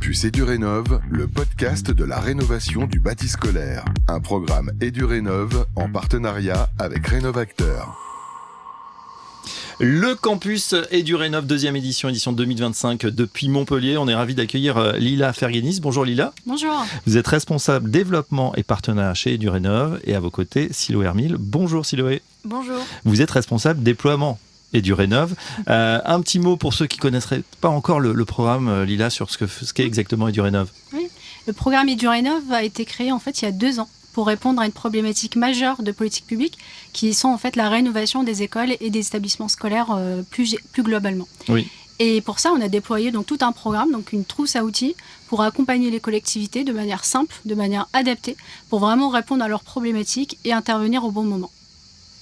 Campus EduRénov, le podcast de la rénovation du bâti scolaire. Un programme EduRénov en partenariat avec Rénovacteur. Le campus EduRénov, deuxième édition 2025 depuis Montpellier. On est ravis d'accueillir Lila Ferguenis. Bonjour Lila. Bonjour. Vous êtes responsable développement et partenariat chez EduRénov et à vos côtés, Siloé Hermil. Bonjour Siloé. Bonjour. Vous êtes responsable déploiement EduRénov. Un petit mot pour ceux qui ne connaisseraient pas encore le programme, Lila, sur ce qu'est exactement EduRénov. Oui, le programme EduRénov a été créé en fait il y a 2 ans pour répondre à une problématique majeure de politique publique qui sont en fait la rénovation des écoles et des établissements scolaires plus globalement. Oui. Et pour ça, on a déployé donc tout un programme, donc une trousse à outils pour accompagner les collectivités de manière simple, de manière adaptée, pour vraiment répondre à leurs problématiques et intervenir au bon moment.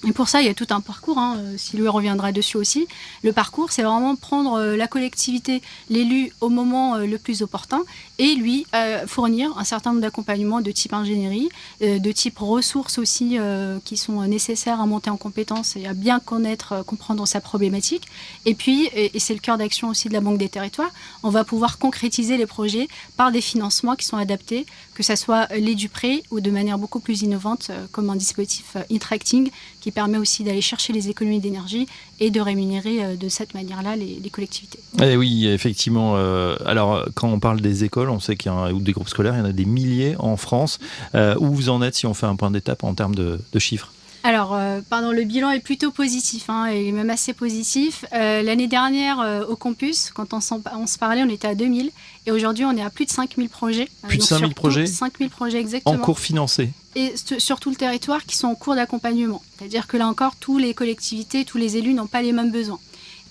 Et pour ça, il y a tout un parcours, Sylvie reviendra dessus aussi. Le parcours, c'est vraiment prendre la collectivité, l'élu au moment le plus opportun et lui fournir un certain nombre d'accompagnements de type ingénierie, de type ressources aussi qui sont nécessaires à monter en compétences et à bien comprendre sa problématique. Et puis, et c'est le cœur d'action aussi de la Banque des Territoires, on va pouvoir concrétiser les projets par des financements qui sont adaptés, que ce soit l'Edupré ou de manière beaucoup plus innovante comme un dispositif interacting qui permet aussi d'aller chercher les économies d'énergie et de rémunérer de cette manière-là les collectivités. Eh oui, effectivement. Alors, quand on parle des écoles, on sait qu'il y a ou des groupes scolaires, il y en a des milliers en France. Où vous en êtes si on fait un point d'étape en termes de chiffres ? Alors, le bilan est plutôt positif, et même assez positif. L'année dernière, au campus, quand on se parlait, on était à 2000. Et aujourd'hui, on est à plus de 5000 projets. Plus de 5000 projets ? 5000 projets, exactement. En cours financés. Et sur tout le territoire qui sont en cours d'accompagnement. C'est-à-dire que là encore, toutes les collectivités, tous les élus n'ont pas les mêmes besoins.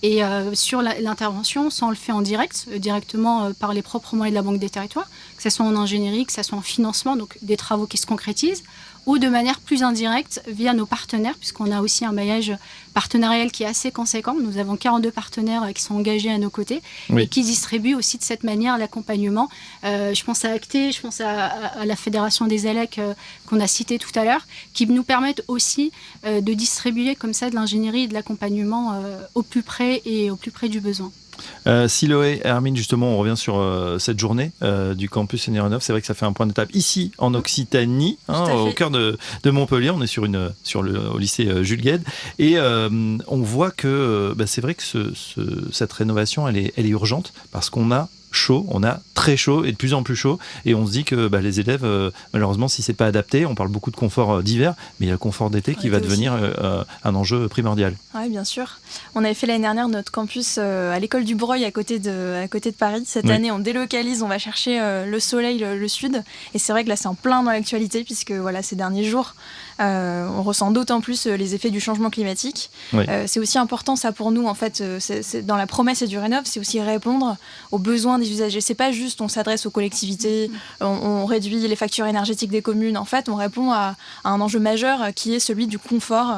Et sur l'intervention, ça on le fait en direct, directement par les propres moyens de la Banque des Territoires, que ce soit en ingénierie, que ce soit en financement, donc des travaux qui se concrétisent, ou de manière plus indirecte via nos partenaires, puisqu'on a aussi un maillage partenarial qui est assez conséquent. Nous avons 42 partenaires qui sont engagés à nos côtés et qui distribuent aussi de cette manière l'accompagnement. Je pense à Acté, je pense à la Fédération des ALEC qu'on a cité tout à l'heure, qui nous permettent aussi de distribuer comme ça de l'ingénierie et de l'accompagnement au plus près et au plus près du besoin. Siloé Hermine, justement, on revient sur cette journée du campus EduRénov. C'est vrai que ça fait un point d'étape ici en Occitanie, au cœur de Montpellier. On est au lycée Jules Guesde et on voit que c'est vrai que cette rénovation elle est urgente parce qu'on a chaud, on a très chaud et de plus en plus chaud et on se dit que les élèves malheureusement si c'est pas adapté, on parle beaucoup de confort d'hiver mais il y a le confort d'été qui va devenir un enjeu primordial. Oui bien sûr, on avait fait l'année dernière notre campus à l'école du Breuil à côté de Paris. Cette année on délocalise, on va chercher le soleil, le sud et c'est vrai que là c'est en plein dans l'actualité puisque ces derniers jours on ressent d'autant plus les effets du changement climatique. C'est aussi important ça pour nous en fait, c'est dans la promesse EduRénov, c'est aussi répondre aux besoins des usagers. C'est pas juste on s'adresse aux collectivités, on réduit les factures énergétiques des communes. En fait, on répond à un enjeu majeur qui est celui du confort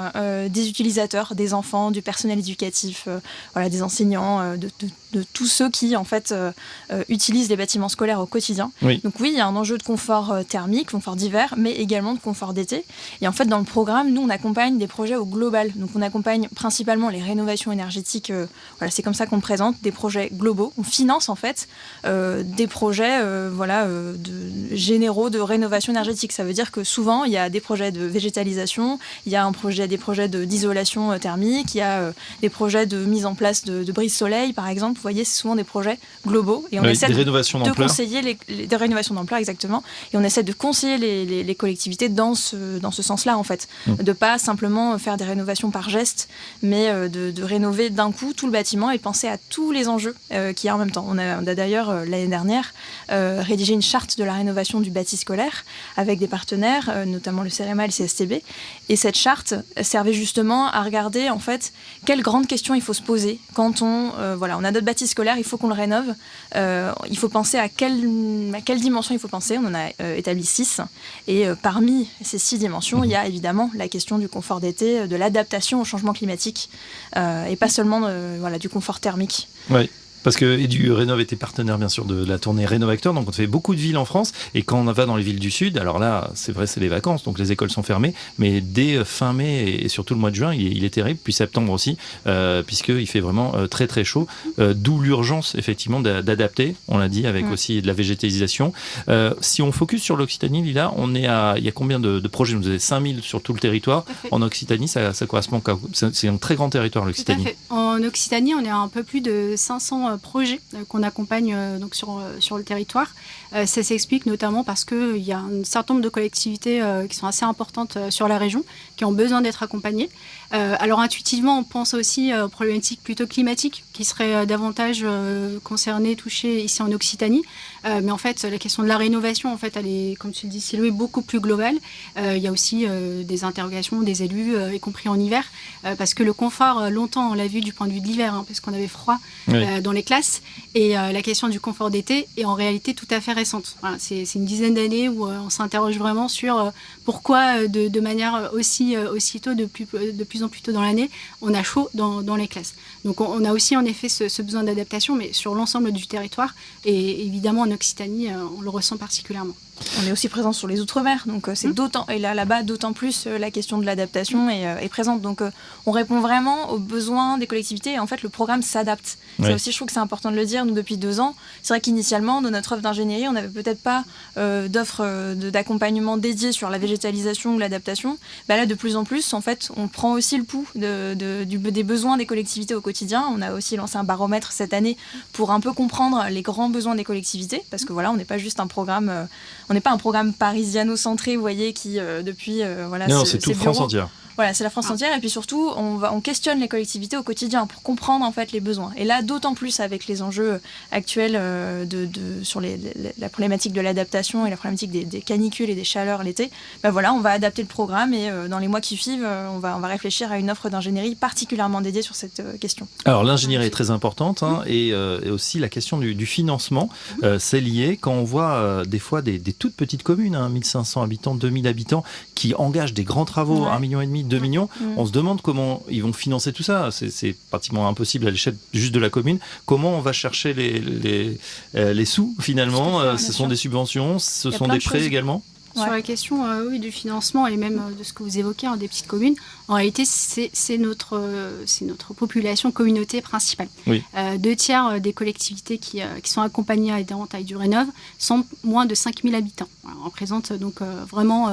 des utilisateurs, des enfants, du personnel éducatif, des enseignants, de tous ceux qui en fait utilisent les bâtiments scolaires au quotidien. Donc oui, il y a un enjeu de confort thermique, confort d'hiver, mais également de confort d'été. Et en fait, dans le programme, nous on accompagne des projets au global. Donc on accompagne principalement les rénovations énergétiques. C'est comme ça qu'on présente des projets globaux. On finance en fait des projets généraux de rénovation énergétique. Ça veut dire que souvent, il y a des projets de végétalisation, il y a des projets d'isolation thermique, il y a des projets de mise en place de brise-soleil, par exemple. Vous voyez, c'est souvent des projets globaux. Et on essaie de conseiller des rénovations d'ampleur, exactement. Et on essaie de conseiller les collectivités dans ce sens-là, en fait. De ne pas simplement faire des rénovations par geste, mais de rénover d'un coup tout le bâtiment et penser à tous les enjeux qu'il y a en même temps. On a d'ailleurs, l'année dernière, rédigé une charte de la rénovation du bâti scolaire avec des partenaires, notamment le CEREMA et le CSTB. Et cette charte servait justement à regarder, en fait, quelles grandes questions il faut se poser quand on a notre bâti scolaire, il faut qu'on le rénove. Il faut penser à quelle dimension il faut penser. On en a établi 6. Et parmi ces 6 dimensions, il y a évidemment la question du confort d'été, de l'adaptation au changement climatique et pas seulement du confort thermique. Oui. Parce que EduRénov était partenaire bien sûr de la tournée Rénovacteur, donc on fait beaucoup de villes en France, et quand on va dans les villes du Sud, alors là c'est vrai c'est les vacances, donc les écoles sont fermées, mais dès fin mai et surtout le mois de juin, il est terrible, puis septembre aussi, puisqu'il fait vraiment très très chaud, d'où l'urgence effectivement d'adapter, on l'a dit, avec aussi de la végétalisation. Si on focus sur l'Occitanie, Lila, il y a combien de projets? Vous avez 5000 sur tout le territoire. En Occitanie, ça correspond à... C'est un très grand territoire l'Occitanie. Tout à fait. En Occitanie, on est à un peu plus de 500 projets qu'on accompagne donc sur le territoire. Ça s'explique notamment parce qu'il y a un certain nombre de collectivités qui sont assez importantes sur la région, qui ont besoin d'être accompagnées. Alors intuitivement, on pense aussi aux problématiques plutôt climatiques qui seraient davantage concernées, touchées ici en Occitanie. Mais en fait, la question de la rénovation, en fait, elle est, comme tu le dis, Sylvie, beaucoup plus globale. Il y a aussi des interrogations des élus, y compris en hiver, parce que le confort, longtemps, on l'a vu du point de vue de l'hiver, parce qu'on avait froid dans les classes. Et la question du confort d'été est en réalité tout à fait récente. Voilà, c'est une dizaine d'années où on s'interroge vraiment sur pourquoi, de manière aussitôt, de plus en plus tôt dans l'année, on a chaud dans les classes. Donc on a aussi en effet ce besoin d'adaptation, mais sur l'ensemble du territoire. Et évidemment, en Occitanie, on le ressent particulièrement. On est aussi présent sur les Outre-mer, donc c'est d'autant, et là-bas, d'autant plus la question de l'adaptation est présente. Donc on répond vraiment aux besoins des collectivités et en fait le programme s'adapte. Ça aussi, je trouve que c'est important de le dire. Nous, depuis 2 ans, c'est vrai qu'initialement, dans notre offre d'ingénierie, on n'avait peut-être pas d'offre d'accompagnement dédiée sur la végétalisation ou l'adaptation. Là, de plus en plus, en fait, on prend aussi le pouls des besoins des collectivités au quotidien. On a aussi lancé un baromètre cette année pour un peu comprendre les grands besoins des collectivités, parce que voilà, on n'est pas juste un programme... On n'est pas un programme parisiano-centré, vous voyez, qui depuis... non, c'est toute France entière. Voilà, c'est la France entière. Et puis surtout, on questionne les collectivités au quotidien pour comprendre en fait les besoins. Et là, d'autant plus avec les enjeux actuels sur la problématique de l'adaptation et la problématique des canicules et des chaleurs l'été. Voilà, on va adapter le programme et dans les mois qui suivent, on va réfléchir à une offre d'ingénierie particulièrement dédiée sur cette question. Alors l'ingénierie est très importante et aussi la question du financement, c'est lié. Quand on voit des fois des toutes petites communes, 1500 habitants, 2000 habitants, qui engagent des grands travaux, 1,5 million, 2 millions, on se demande comment ils vont financer tout ça. C'est pratiquement impossible à l'échelle juste de la commune. Comment on va chercher les sous finalement? Ce sont des subventions, ce sont des prêts également? Sur la question du financement et même de ce que vous évoquez des petites communes, en réalité, c'est notre population communauté principale. 2/3 des collectivités qui sont accompagnées adhérentes à EduRénov sont moins de 5000 habitants. Alors, on représente donc vraiment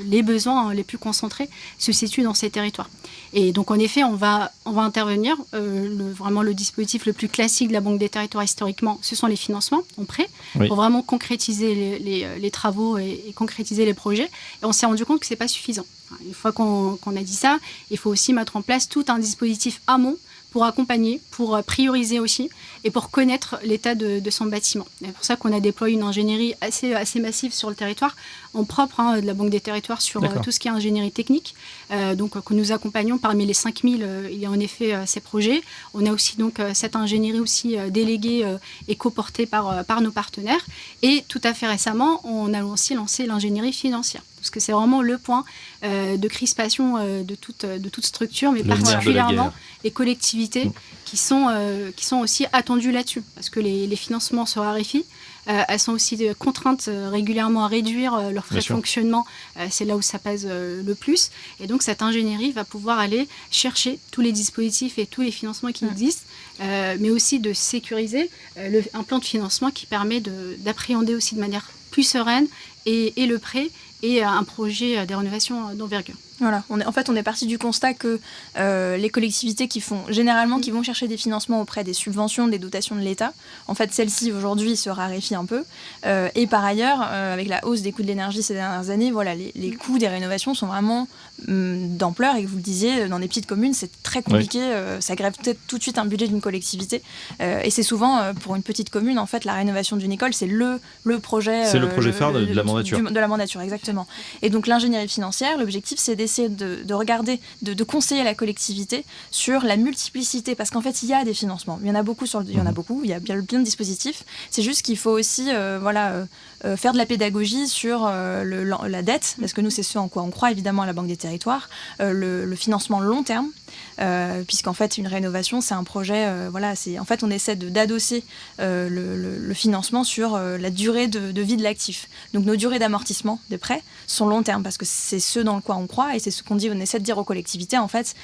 les besoins les plus concentrés se situent dans ces territoires. Et donc en effet, on va intervenir. Vraiment le dispositif le plus classique de la Banque des territoires historiquement, ce sont les financements en prêt pour vraiment concrétiser les travaux et concrétiser les projets. Et on s'est rendu compte que c'est pas suffisant. Une fois qu'on a dit ça, il faut aussi mettre en place tout un dispositif amont pour accompagner, pour prioriser aussi et pour connaître l'état de son bâtiment. C'est pour ça qu'on a déployé une ingénierie assez massive sur le territoire, en propre de la Banque des territoires sur tout ce qui est ingénierie technique. Donc que nous accompagnons parmi les 5000, il y a en effet ces projets. On a aussi donc cette ingénierie aussi déléguée et coportée par nos partenaires. Et tout à fait récemment, on a aussi lancé l'ingénierie financière. Parce que c'est vraiment le point de crispation de toute structure, mais particulièrement les collectivités qui sont aussi attendues là-dessus. Parce que les financements se raréfient. Elles sont aussi contraintes régulièrement à réduire leurs frais de fonctionnement. C'est là où ça pèse le plus. Et donc, cette ingénierie va pouvoir aller chercher tous les dispositifs et tous les financements qui existent, mais aussi de sécuriser un plan de financement qui permet d'appréhender aussi de manière plus sereine et le prêt et un projet des rénovations d'envergure. Voilà, on est parti du constat que les collectivités qui vont chercher des financements auprès des subventions, des dotations de l'État, en fait celles-ci aujourd'hui se raréfient un peu. Et par ailleurs, avec la hausse des coûts de l'énergie ces dernières années, voilà, les coûts des rénovations sont vraiment d'ampleur. Et vous le disiez, dans des petites communes, c'est très compliqué. Ça grève peut-être tout de suite un budget d'une collectivité. Et c'est souvent, pour une petite commune, en fait, la rénovation d'une école, c'est le projet... C'est le projet phare de la mandature. De la mandature, exactement. Et donc l'ingénierie financière, l'objectif, c'est d'essayer de regarder, de conseiller la collectivité sur la multiplicité, parce qu'en fait il y a des financements, il y en a beaucoup, il y a bien de dispositifs, c'est juste qu'il faut aussi faire de la pédagogie sur la dette, parce que nous c'est ce en quoi on croit évidemment à la Banque des territoires, le financement long terme, puisqu'en fait une rénovation c'est un projet, en fait on essaie d'adosser le financement sur la durée de vie de l'actif. Donc nos durées d'amortissement des prêts sont long terme, parce que c'est ce dans quoi on croit, et c'est ce qu'on essaie de dire aux collectivités, en fait,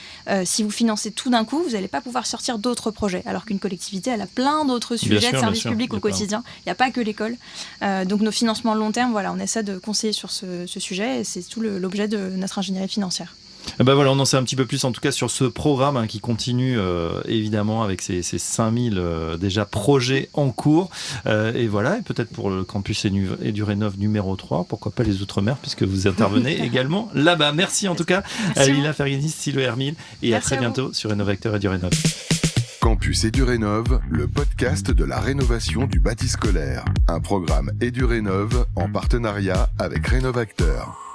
si vous financez tout d'un coup, vous n'allez pas pouvoir sortir d'autres projets, alors qu'une collectivité elle a plein d'autres sujets de services publics au quotidien, il n'y a pas que l'école. Donc nos financements long terme, on essaie de conseiller sur ce sujet, et c'est tout l'objet de notre ingénierie financière. On en sait un petit peu plus en tout cas sur ce programme qui continue évidemment avec ces 5000 déjà projets en cours, et peut-être pour le campus EduRénov numéro 3, pourquoi pas les Outre-mer, puisque vous intervenez également là-bas. Merci en tout cas à Lila Ferrinis, Silo Hermine, et à très bientôt sur Rénovacteur EduRénov. Campus EduRénov, le podcast de la rénovation du bâti scolaire. Un programme EduRénov en partenariat avec Rénovacteur.